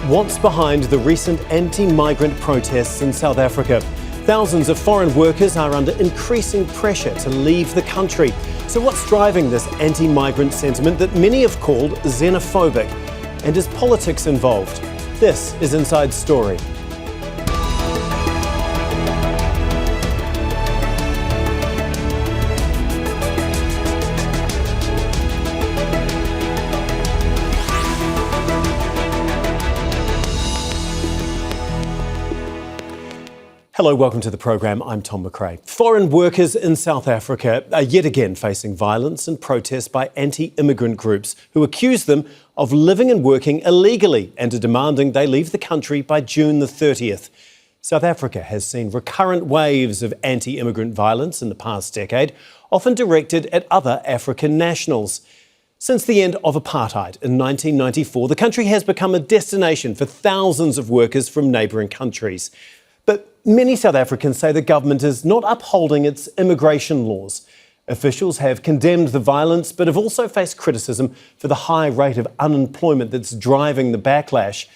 What's behind the recent anti-migrant protests in South Africa? Thousands of foreign workers are under increasing pressure to leave the country. So what's driving this anti-migrant sentiment that many have called xenophobic? And is politics involved? This is Inside Story. Hello, welcome to the program. I'm Tom McRae. Foreign workers in South Africa are yet again facing violence and protests by anti-immigrant groups who accuse them of living and working illegally and are demanding they leave the country by June the 30th. South Africa has seen recurrent waves of anti-immigrant violence in the past decade, often directed at other African nationals. Since the end of Apartheid in 1994, the country has become a destination for thousands of workers from neighbouring countries. But many South Africans say the government is not upholding its immigration laws. Officials have condemned the violence, but have also faced criticism for the high rate of unemployment that's driving the backlash.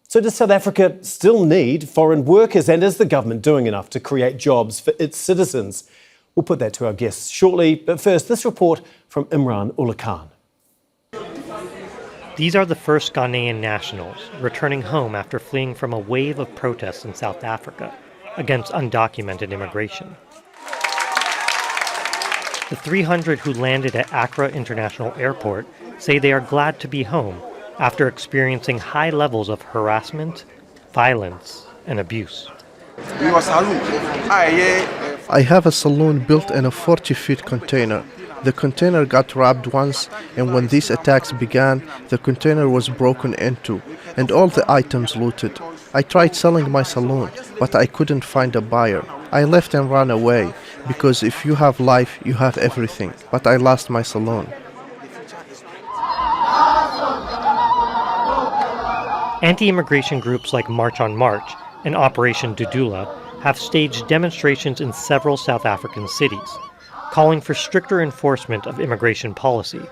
So does South Africa still need foreign workers? And is the government doing enough to create jobs for its citizens? We'll put that to our guests shortly. But first, this report from Imran Ullah Khan. These are the first Ghanaian nationals returning home after fleeing from a wave of protests in South Africa against undocumented immigration. The 300 who landed at Accra International Airport say they are glad to be home after experiencing high levels of harassment, violence, and abuse. I have a saloon built in a 40-foot container. The container got robbed once, and when these attacks began, the container was broken into, and all the items looted. I tried selling my saloon, but I couldn't find a buyer. I left and ran away, because if you have life, you have everything. But I lost my saloon. Anti-immigration groups like March on March and Operation Dudula have staged demonstrations in several South African cities, calling for stricter enforcement of immigration policy.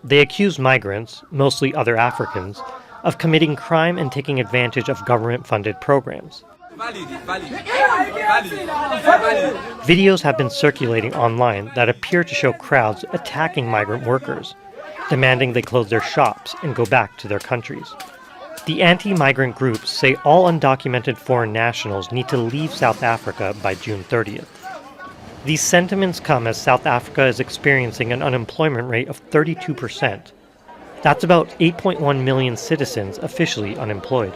They accuse migrants, mostly other Africans, of committing crime and taking advantage of government-funded programs. Videos have been circulating online that appear to show crowds attacking migrant workers, demanding they close their shops and go back to their countries. The anti-migrant groups say all undocumented foreign nationals need to leave South Africa by June 30th. These sentiments come as South Africa is experiencing an unemployment rate of 32%. That's about 8.1 million citizens officially unemployed.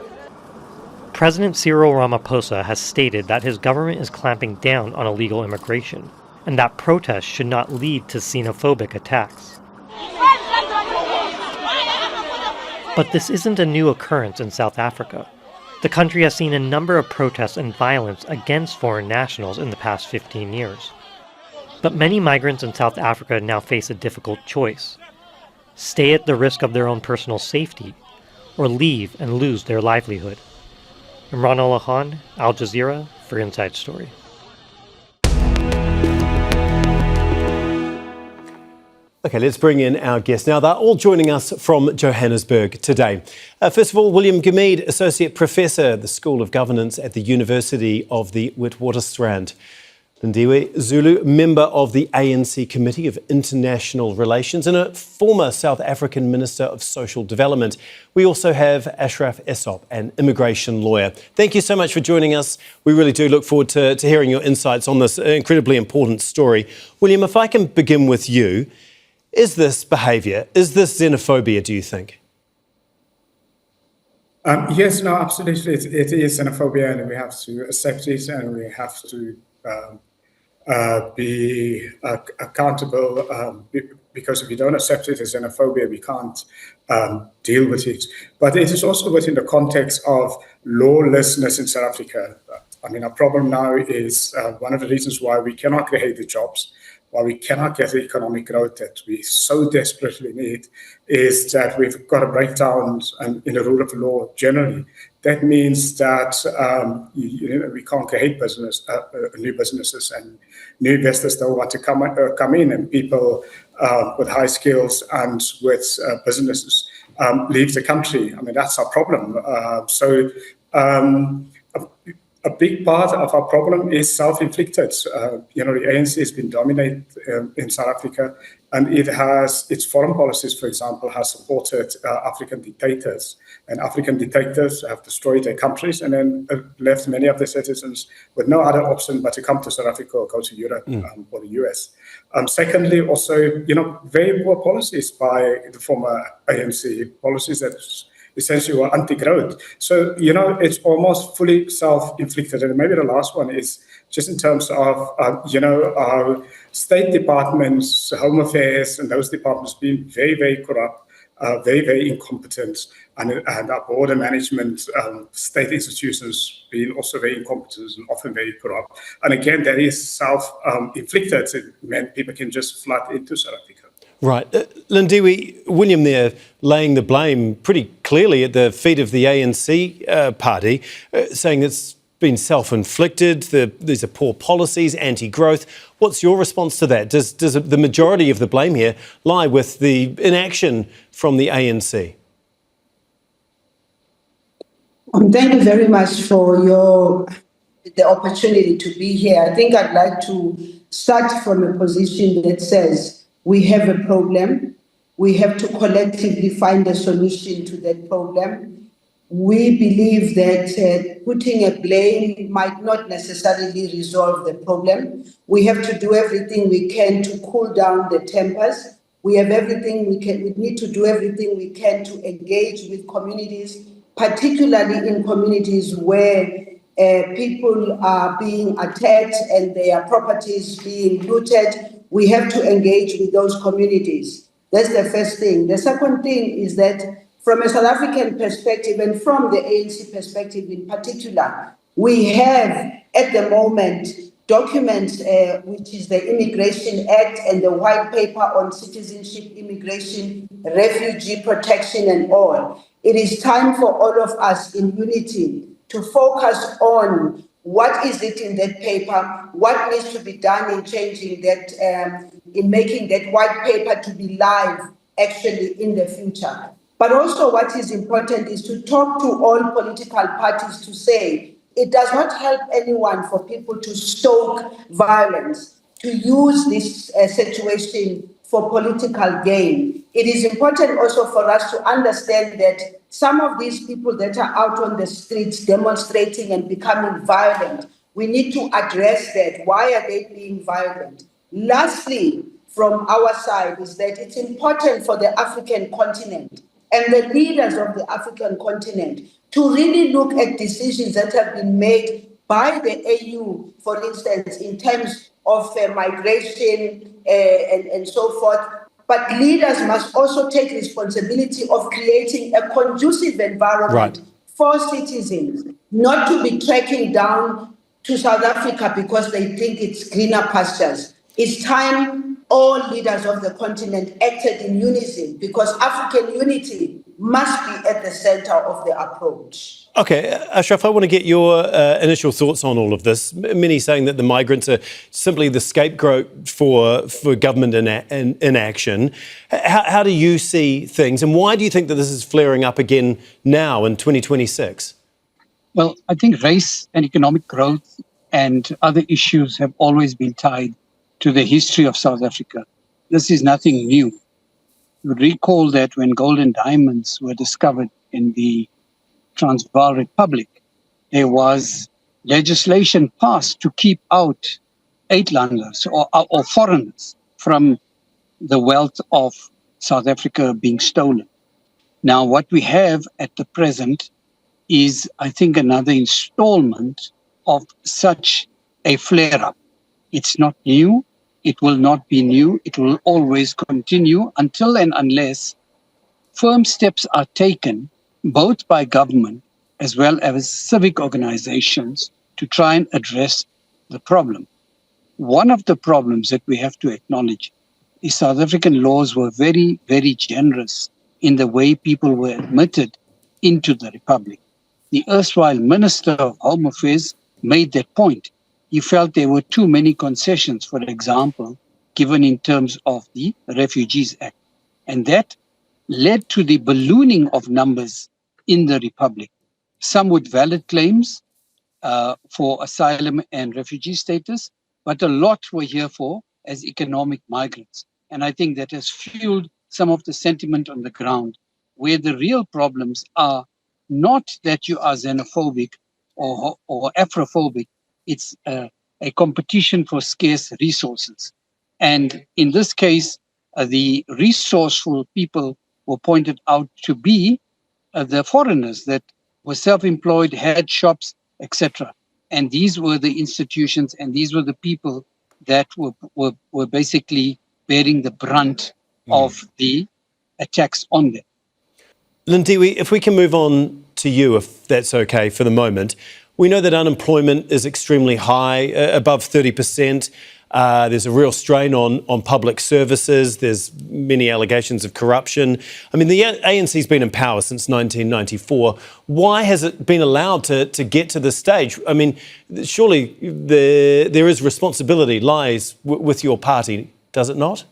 President Cyril Ramaphosa has stated that his government is clamping down on illegal immigration, and that protests should not lead to xenophobic attacks. But this isn't a new occurrence in South Africa. The country has seen a number of protests and violence against foreign nationals in the past 15 years. But many migrants in South Africa now face a difficult choice: stay at the risk of their own personal safety, or leave and lose their livelihood. Imran Ullah Khan, Al Jazeera, for Inside Story. Okay, let's bring in our guests. Now, they're all joining us from Johannesburg today. First of all, William Gumede, Associate Professor at the School of Governance at the University of the Witwatersrand. Lindywe, Zulu, member of the ANC Committee of International Relations and a former South African Minister of Social Development. We also have Ashraf Essop, an immigration lawyer. Thank you so much for joining us. We really do look forward to hearing your insights on this incredibly important story. William, if I can begin with you, is this behaviour, is this xenophobia, do you think? Yes, no, absolutely. It is xenophobia, and we have to accept it, and we have to be accountable, because if you don't accept it as xenophobia, we can't deal with it. But it is also within the context of lawlessness in South Africa. I mean, our problem now is one of the reasons why we cannot create the jobs, why we cannot get the economic growth that we so desperately need, is that we've got a breakdown in the rule of law generally. That means that we can't create new businesses, and new investors don't want to come in, and people with high skills and with businesses leave the country. I mean, that's our problem. A big part of our problem is self-inflicted. The ANC has been dominant in South Africa, and its foreign policies, for example, has supported African dictators. And African dictators have destroyed their countries and then left many of their citizens with no other option but to come to South Africa or go to Europe or the US. Secondly, also, very poor policies by the former ANC, policies that essentially were anti-growth. So, it's almost fully self-inflicted. And maybe the last one is just in terms of, our state departments, home affairs, and those departments being very, very corrupt, very, very incompetent, and our border management, state institutions being also very incompetent and often very corrupt. And again, that is self-inflicted. It meant people can just flood into South Africa. Right. Lindywe, William there laying the blame pretty clearly at the feet of the ANC party, saying it's been self-inflicted, these are poor policies, anti-growth. What's your response to that? Does the majority of the blame here lie with the inaction from the ANC? Thank you very much for the opportunity to be here. I think I'd like to start from a position that says we have a problem. We have to collectively find a solution to that problem. We believe that putting a blame might not necessarily resolve the problem. We have to do everything we can to cool down the tempers. We need to do everything we can to engage with communities, particularly in communities where people are being attacked and their properties being looted. We have to engage with those communities. That's the first thing. The second thing is that from a South African perspective and from the ANC perspective in particular, we have at the moment documents, which is the Immigration Act and the White Paper on Citizenship, Immigration, Refugee Protection and all. It is time for all of us in unity to focus on what is it in that paper, what needs to be done in changing that, in making that white paper to be live actually in the future. But also what is important is to talk to all political parties to say it does not help anyone for people to stoke violence, to use this situation for political gain. It is important also for us to understand that some of these people that are out on the streets demonstrating and becoming violent, we need to address that. Why are they being violent? Lastly, from our side is that it's important for the African continent and the leaders of the African continent to really look at decisions that have been made by the AU, for instance, in terms of migration and so forth. But leaders must also take responsibility of creating a conducive environment for citizens, not to be trekking down to South Africa because they think it's greener pastures. It's time all leaders of the continent acted in unison because African unity must be at the center of the approach. OK, Ashraf, I want to get your initial thoughts on all of this. Many saying that the migrants are simply the scapegoat for government inaction. How do you see things, and why do you think that this is flaring up again now in 2026? Well, I think race and economic growth and other issues have always been tied to the history of South Africa. This is nothing new. You would recall that when gold and diamonds were discovered in the Transvaal Republic, there was legislation passed to keep out Uitlanders or foreigners from the wealth of South Africa being stolen. Now, what we have at the present is, I think, another installment of such a flare-up. It's not new. It will not be new. It will always continue until and unless firm steps are taken, both by government as well as civic organizations, to try and address the problem. One of the problems that we have to acknowledge is South African laws were very, very generous in the way people were admitted into the Republic. The erstwhile Minister of Home Affairs made that point. He felt there were too many concessions, for example, given in terms of the Refugees Act. And that led to the ballooning of numbers in the Republic. Some with valid claims for asylum and refugee status, but a lot were here for as economic migrants. And I think that has fueled some of the sentiment on the ground, where the real problems are not that you are xenophobic or Afrophobic, it's a competition for scarce resources. And in this case, the resourceful people were pointed out to be the foreigners that were self-employed, had shops, etc. And these were the institutions and these were the people that were basically bearing the brunt of the attacks on them. Lindywe, if we can move on to you, if that's okay for the moment. We know that unemployment is extremely high, above 30%. There's a real strain on public services. There's many allegations of corruption. I mean, the ANC's been in power since 1994. Why has it been allowed to get to this stage? I mean, surely there is responsibility lies with your party, does it not?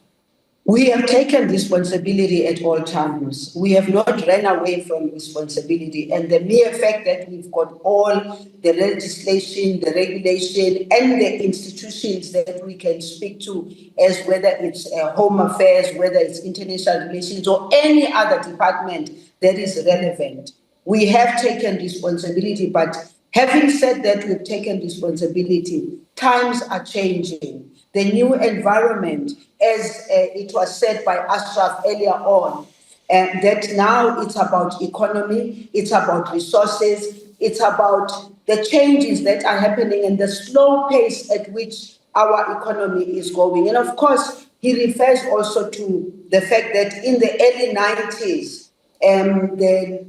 We have taken responsibility at all times. We have not run away from responsibility. And the mere fact that we've got all the legislation, the regulation, and the institutions that we can speak to, as whether it's Home Affairs, whether it's International Relations, or any other department that is relevant. We have taken responsibility, but having said that, we've taken responsibility. Times are changing. The new environment, as it was said by Ashraf earlier on, that now it's about economy, it's about resources, it's about the changes that are happening and the slow pace at which our economy is going. And of course, he refers also to the fact that in the early 90s, the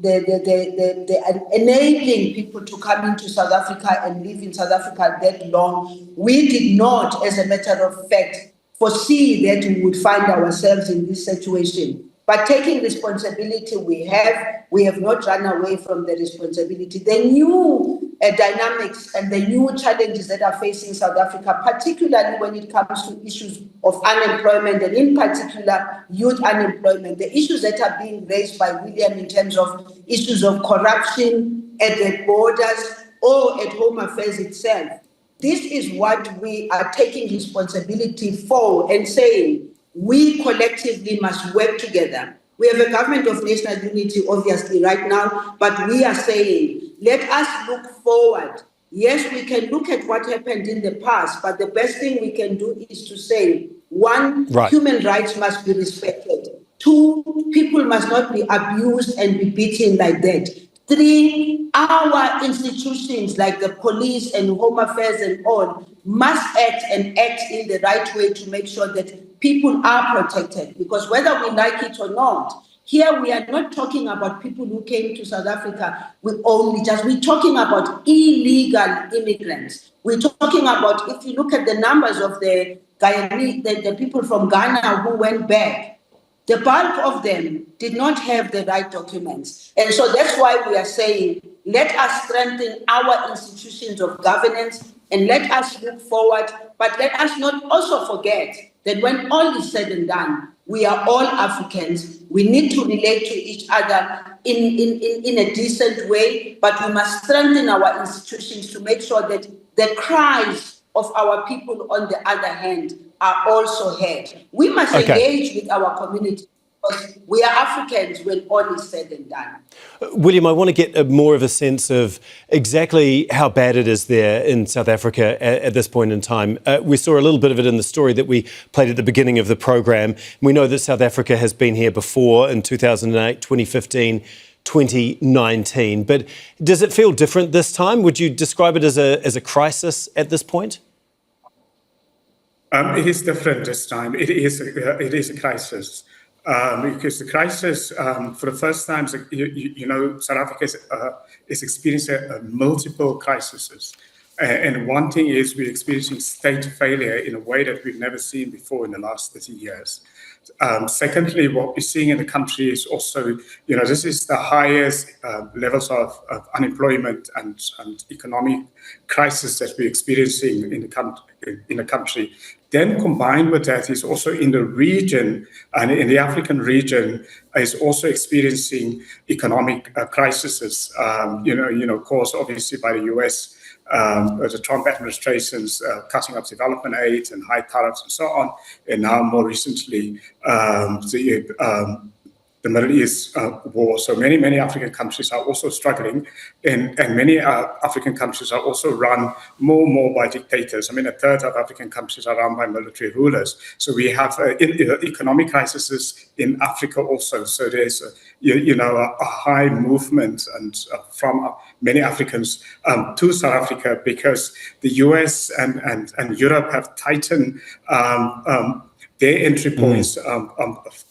enabling people to come into South Africa and live in South Africa that long, we did not, as a matter of fact, foresee that we would find ourselves in this situation. But taking responsibility, we have not run away from the responsibility. The new dynamics and the new challenges that are facing South Africa, particularly when it comes to issues of unemployment and in particular youth unemployment, the issues that are being raised by William in terms of issues of corruption at the borders or at Home Affairs itself. This is what we are taking responsibility for and saying we collectively must work together. We have a government of national unity, obviously, right now, but we are saying, let us look forward. Yes, we can look at what happened in the past, but the best thing we can do is to say, one, human rights must be respected. Two, people must not be abused and be beaten like that. Three, our institutions like the police and Home Affairs and all must act and act in the right way to make sure that people are protected. Because whether we like it or not, here we are not talking about people who came to South Africa we're talking about illegal immigrants. We're talking about, if you look at the numbers of the people from Ghana who went back, the bulk of them did not have the right documents. And so that's why we are saying, let us strengthen our institutions of governance and let us look forward, but let us not also forget that when all is said and done, we are all Africans. We need to relate to each other in a decent way, but we must strengthen our institutions to make sure that the cries of our people, on the other hand, are also heard. We must engage with our community because we are Africans when all is said and done. William, I want to get more of a sense of exactly how bad it is there in South Africa at this point in time. We saw a little bit of it in the story that we played at the beginning of the programme. We know that South Africa has been here before in 2008, 2015, 2019. But does it feel different this time? Would you describe it as a crisis at this point? It is different this time. It is a crisis because the crisis, for the first time, South Africa is experiencing multiple crises. And one thing is we're experiencing state failure in a way that we've never seen before in the last 30 years. Secondly, what we're seeing in the country is also, this is the highest levels of unemployment and economic crisis that we're experiencing in the country. Then combined with that is also in the region, and in the African region, is also experiencing economic crises, caused obviously by the US, the Trump administration's cutting of development aid and high tariffs and so on, and now more recently, the Middle East war. So many African countries are also struggling, and many African countries are also run more by dictators. I mean, a third of African countries are run by military rulers. So we have economic crises in Africa also. So there's a high movement and from many Africans to South Africa, because the US and Europe have tightened their entry points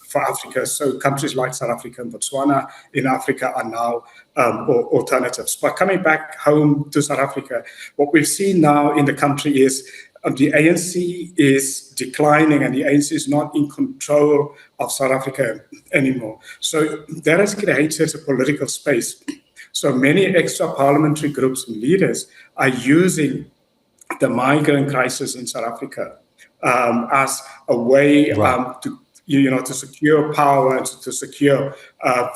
for Africa. So countries like South Africa and Botswana in Africa are now alternatives. But coming back home to South Africa, what we've seen now in the country is the ANC is declining, and the ANC is not in control of South Africa anymore. So that has created a political space. So many extra parliamentary groups and leaders are using the migrant crisis in South Africa as a way to secure power and to secure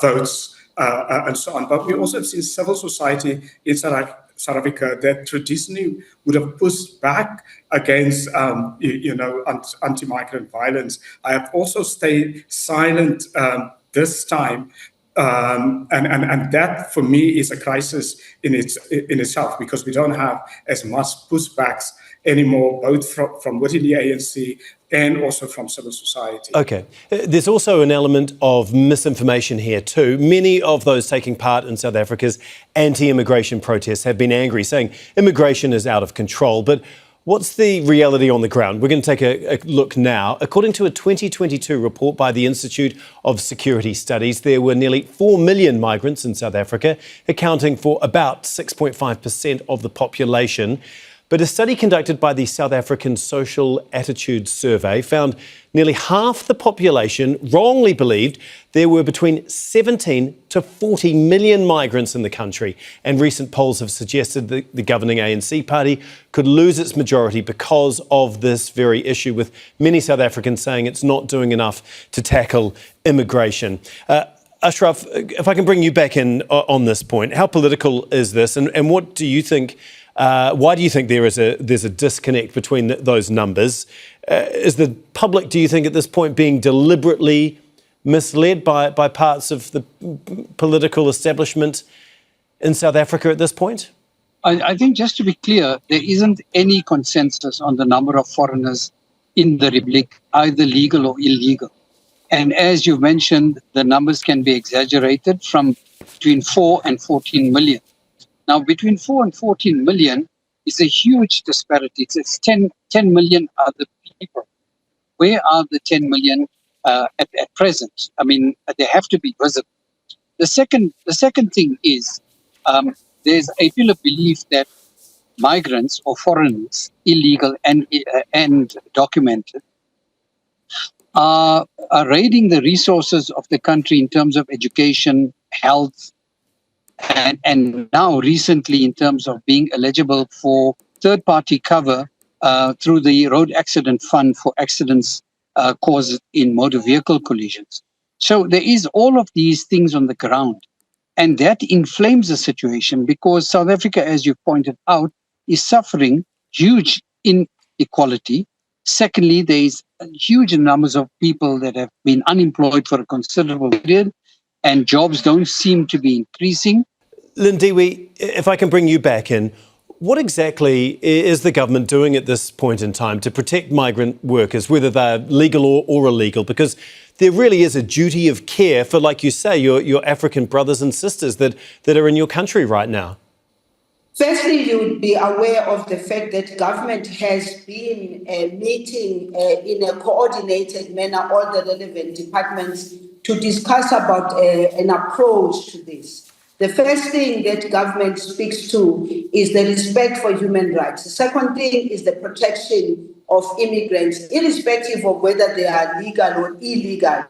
votes and so on. But we also have seen civil society in South Africa that traditionally would have pushed back against anti-migrant violence. I have also stayed silent this time. And that, for me, is a crisis in itself, because we don't have as much pushbacks anymore, both from within the ANC and also from civil society. Okay. There's also an element of misinformation here too. Many of those taking part in South Africa's anti-immigration protests have been angry, saying immigration is out of control. But what's the reality on the ground? We're going to take a look now. According to a 2022 report by the Institute of Security Studies, there were nearly 4 million migrants in South Africa, accounting for about 6.5% of the population. But a study conducted by the South African Social Attitudes Survey found nearly half the population wrongly believed there were between 17 to 40 million migrants in the country. And recent polls have suggested that the governing ANC party could lose its majority because of this very issue, with many South Africans saying it's not doing enough to tackle immigration. Ashraf, if I can bring you back in on this point, how political is this, and what do you think? Why do you think there's a disconnect between those numbers? Is the public, do you think, at this point being deliberately misled by parts of the political establishment in South Africa at this point? I think, just to be clear, there isn't any consensus on the number of foreigners in the Republic, either legal or illegal. And as you've mentioned, the numbers can be exaggerated from between 4 and 14 million. Now, between 4 and 14 million is a huge disparity. It's 10 million other people. Where are the 10 million at present? I mean, they have to be visible. The second thing is there's a popular belief that migrants or foreigners, illegal and documented, are raiding the resources of the country in terms of education, health, and now recently in terms of being eligible for third-party cover through the Road Accident Fund for accidents caused in motor vehicle collisions. So there is all of these things on the ground, and that inflames the situation, because South Africa, as you pointed out, is suffering huge inequality. Secondly, there is huge numbers of people that have been unemployed for a considerable period, and jobs don't seem to be increasing. Lindywe, if I can bring you back in, what exactly is the government doing at this point in time to protect migrant workers, whether they're legal or illegal? Because there really is a duty of care for, like you say, your African brothers and sisters that are in your country right now. Firstly, you would be aware of the fact that government has been meeting in a coordinated manner all the relevant departments to discuss about an approach to this. The first thing that government speaks to is the respect for human rights. The second thing is the protection of immigrants, irrespective of whether they are legal or illegal.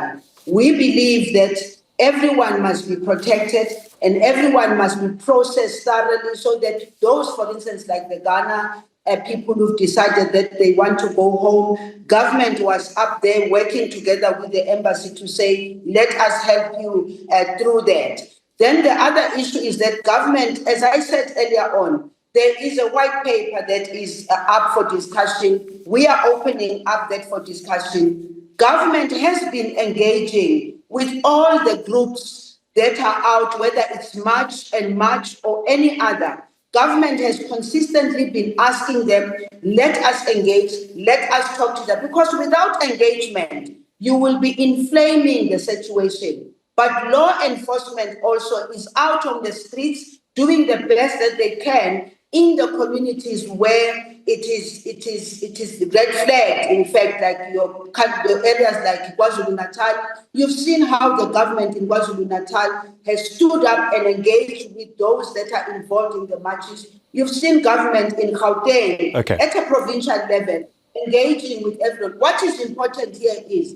We believe that everyone must be protected and everyone must be processed thoroughly, so that those, for instance, like the Ghana people who've decided that they want to go home. Government was up there working together with the embassy to say, let us help you through that. Then the other issue is that government, as I said earlier on, there is a white paper that is up for discussion. We are opening up that for discussion. Government has been engaging with all the groups that are out, whether it's March or any other. Government has consistently been asking them, let us engage, let us talk to them, because without engagement, you will be inflaming the situation. But law enforcement also is out on the streets doing the best that they can in the communities where it is red flag. In fact, like your areas like KwaZulu-Natal, you've seen how the government in KwaZulu-Natal has stood up and engaged with those that are involved in the marches. You've seen government in Gauteng at a provincial level engaging with everyone. What is important here is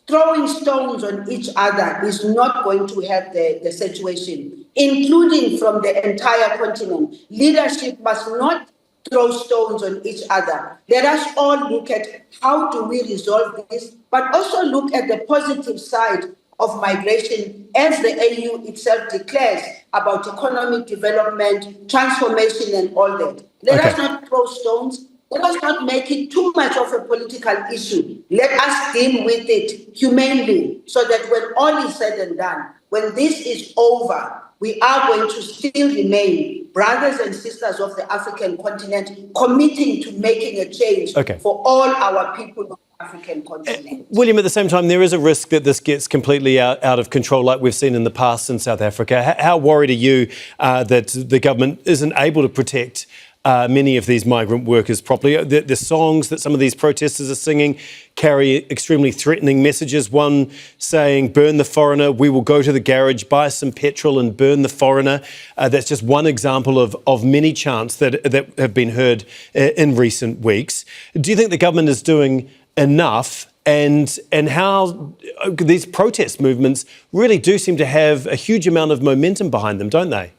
throwing stones on each other is not going to help the situation, including from the entire continent. Leadership must not throw stones on each other. Let us all look at how do we resolve this, but also look at the positive side of migration as the AU itself declares about economic development, transformation and all that. Let us not throw stones. Let us not make it too much of a political issue. Let us deal with it humanely so that when all is said and done, when this is over, we are going to still remain brothers and sisters of the African continent, committing to making a change for all our people of the African continent. William, at the same time, there is a risk that this gets completely out of control like we've seen in the past in South Africa. How worried are you that the government isn't able to protect many of these migrant workers properly? The songs that some of these protesters are singing carry extremely threatening messages. One saying, burn the foreigner, we will go to the garage, buy some petrol and burn the foreigner. That's just one example of many chants that have been heard in recent weeks. Do you think the government is doing enough? And how these protest movements really do seem to have a huge amount of momentum behind them, don't they?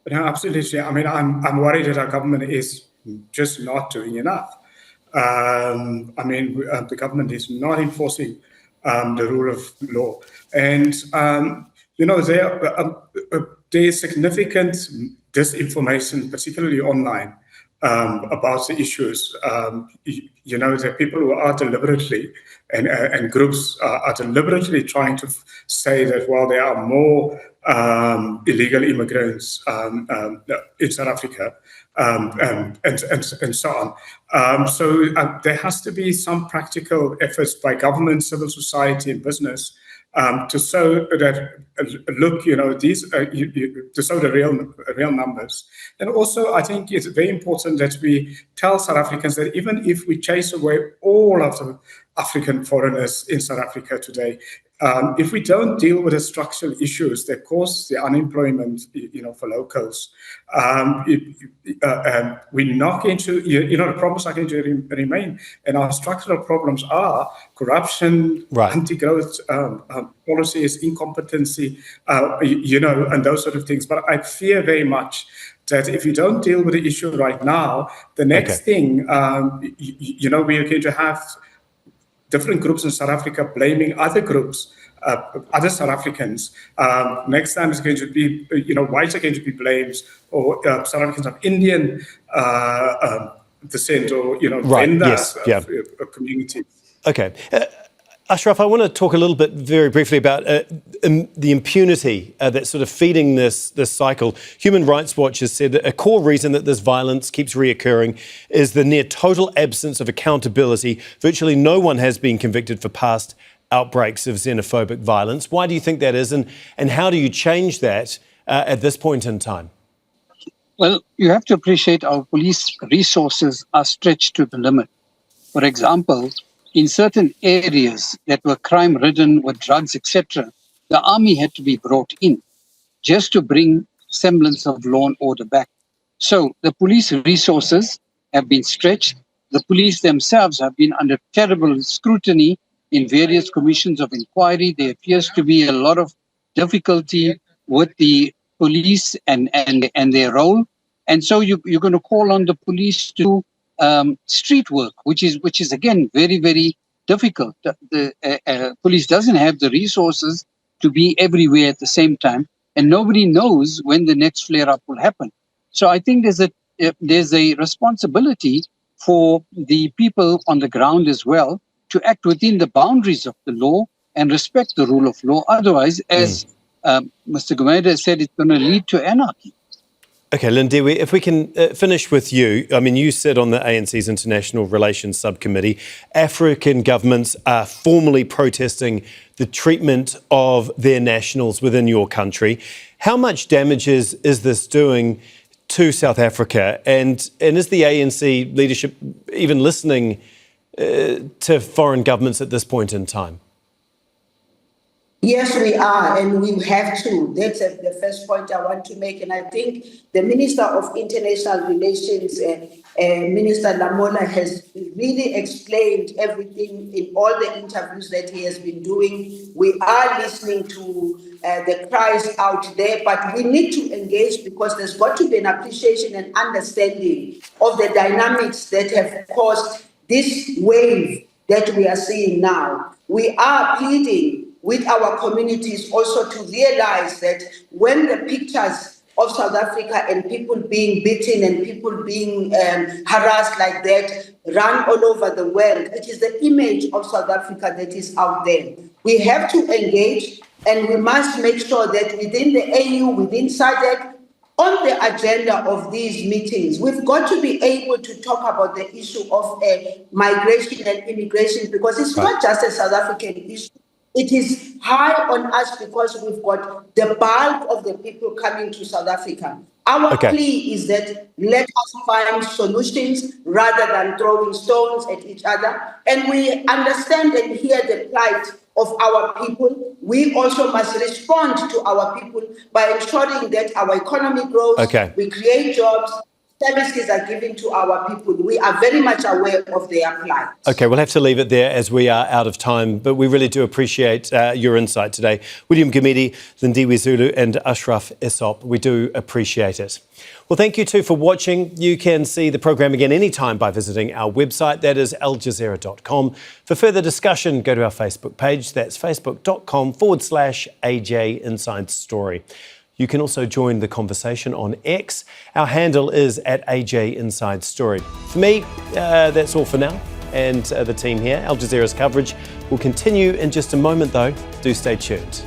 No, absolutely. I mean, I'm worried that our government is just not doing enough. The government is not enforcing the rule of law. And, there's significant disinformation, particularly online, about the issues. There are people who are deliberately, and groups are deliberately trying to say that, well, there are more illegal immigrants in South Africa, and so on. So there has to be some practical efforts by government, civil society, and business to show that, to show the real numbers. And also, I think it's very important that we tell South Africans that even if we chase away all of the African foreigners in South Africa today, if we don't deal with the structural issues that cause the unemployment, for locals, we knock into, the problems are going to remain. And our structural problems are corruption, anti-growth policies, incompetency, and those sort of things. But I fear very much that if you don't deal with the issue right now, the next thing, we are going to have different groups in South Africa blaming other groups, other South Africans. Next time it's going to be, whites are going to be blamed, or South Africans of Indian descent, or, Venda community. Okay. Ashraf, I want to talk a little bit very briefly about the impunity that's sort of feeding this cycle. Human Rights Watch has said that a core reason that this violence keeps reoccurring is the near total absence of accountability. Virtually no one has been convicted for past outbreaks of xenophobic violence. Why do you think that is, and how do you change that at this point in time? Well, you have to appreciate our police resources are stretched to the limit. For example, in certain areas that were crime-ridden with drugs, etc., the army had to be brought in just to bring semblance of law and order back. So the police resources have been stretched. The police themselves have been under terrible scrutiny in various commissions of inquiry. There appears to be a lot of difficulty with the police and their role. And so you're going to call on the police to do street work, which is again very, very difficult. The police doesn't have the resources to be everywhere at the same time, and nobody knows when the next flare-up will happen. So I think there's a responsibility for the people on the ground as well to act within the boundaries of the law and respect the rule of law. Otherwise, as Mr. Gumede said, it's going to lead to anarchy. Okay, Lindywe, if we can finish with you. I mean, you sit on the ANC's International Relations Subcommittee. African governments are formally protesting the treatment of their nationals within your country. How much damage is this doing to South Africa? And is the ANC leadership even listening to foreign governments at this point in time? Yes, we are, and we have to. That's the first point I want to make. And I think the Minister of International Relations, Minister Lamola, has really explained everything in all the interviews that he has been doing. We are listening to the cries out there, but we need to engage because there's got to be an appreciation and understanding of the dynamics that have caused this wave that we are seeing now. We are pleading with our communities also to realize that when the pictures of South Africa and people being beaten and people being harassed like that run all over the world, it is the image of South Africa that is out there. We have to engage, and we must make sure that within the AU, within SADC, on the agenda of these meetings, we've got to be able to talk about the issue of migration and immigration, because it's not just a South African issue. It is high on us because we've got the bulk of the people coming to South Africa. Our plea is that let us find solutions rather than throwing stones at each other. And we understand and hear the plight of our people. We also must respond to our people by ensuring that our economy grows, we create jobs, services are given to our people. We are very much aware of their plight. Okay, we'll have to leave it there as we are out of time, but we really do appreciate your insight today. William Gumede, Lindywe Zulu and Ashraf Isop, we do appreciate it. Well, thank you too for watching. You can see the program again anytime by visiting our website, that is aljazeera.com. For further discussion, go to our Facebook page, that's facebook.com/AJ Inside Story. You can also join the conversation on X. Our handle is @AJ Inside Story. For me, that's all for now. And the team here, Al Jazeera's coverage will continue in just a moment though. Do stay tuned.